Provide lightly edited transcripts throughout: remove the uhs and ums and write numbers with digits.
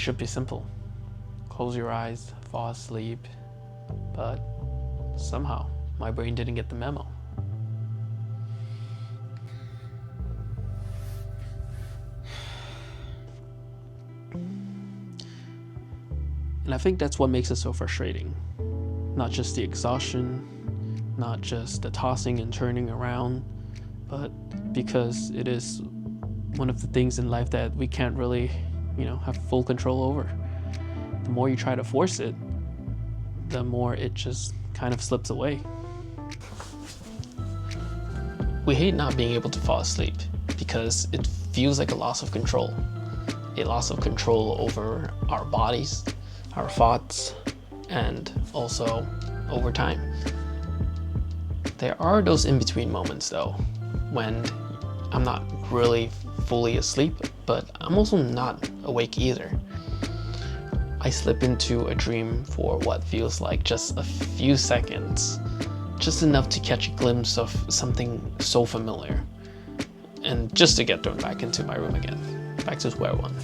should be simple. Close your eyes, fall asleep. But somehow, my brain didn't get the memo. And I think that's what makes it so frustrating. Not just the exhaustion, not just the tossing and turning around, but because it is one of the things in life that we can't really, have full control over. The more you try to force it, the more it just kind of slips away. We hate not being able to fall asleep because it feels like a loss of control. A loss of control over our bodies, our thoughts, and also over time. There are those in-between moments though, when I'm not really fully asleep, but I'm also not awake either. I slip into a dream for what feels like just a few seconds, just enough to catch a glimpse of something so familiar, and just to get thrown back into my room again, back to square one.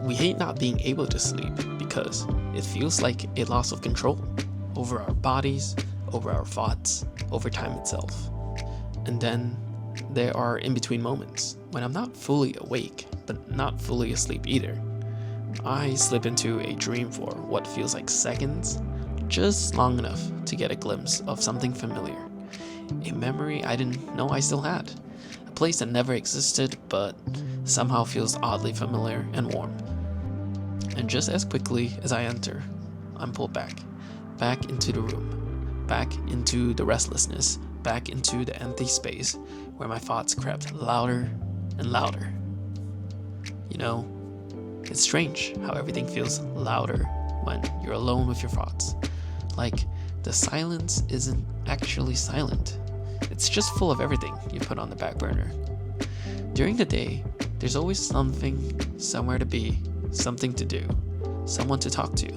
We hate not being able to sleep because it feels like a loss of control over our bodies, over our thoughts, over time itself. And then there are in-between moments when I'm not fully awake, but not fully asleep either. I slip into a dream for what feels like seconds, just long enough to get a glimpse of something familiar. A memory I didn't know I still had. A place that never existed, but somehow feels oddly familiar and warm. And just as quickly as I enter, I'm pulled back into the room, back into the restlessness, back into the empty space where my thoughts crept louder and louder. It's strange how everything feels louder when you're alone with your thoughts. Like the silence isn't actually silent. It's just full of everything you put on the back burner. During the day, there's always something, somewhere to be, something to do, someone to talk to.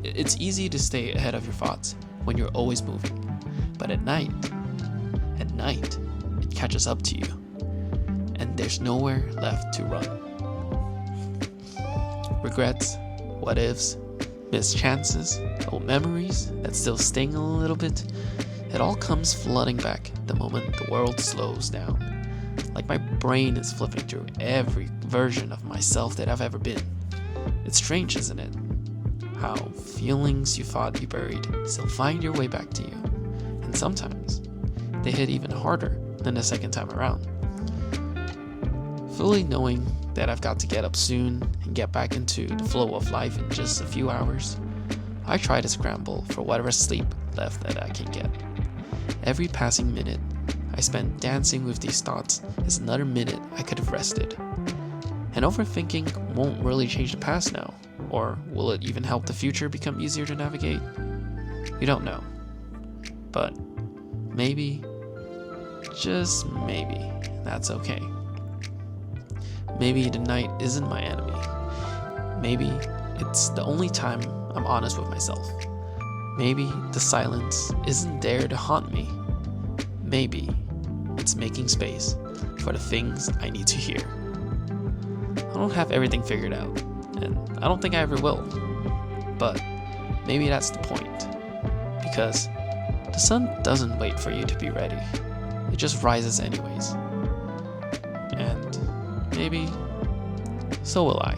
It's easy to stay ahead of your thoughts when you're always moving. But at night, it catches up to you, and there's nowhere left to run. Regrets, what ifs, missed chances, old memories that still sting a little bit, it all comes flooding back the moment the world slows down. Like my brain is flipping through every version of myself that I've ever been. It's strange, isn't it? How feelings you thought you buried still find your way back to you. And sometimes they hit even harder than the second time around. Fully knowing that I've got to get up soon and get back into the flow of life in just a few hours, I try to scramble for whatever sleep left that I can get. Every passing minute I spend dancing with these thoughts is another minute I could have rested. And overthinking won't really change the past now, or will it even help the future become easier to navigate? We don't know. But maybe, just maybe, that's okay. Maybe the night isn't my enemy. Maybe it's the only time I'm honest with myself. Maybe the silence isn't there to haunt me. Maybe it's making space for the things I need to hear. I don't have everything figured out, and I don't think I ever will. But maybe that's the point. Because the sun doesn't wait for you to be ready. It just rises anyways. And maybe so will I.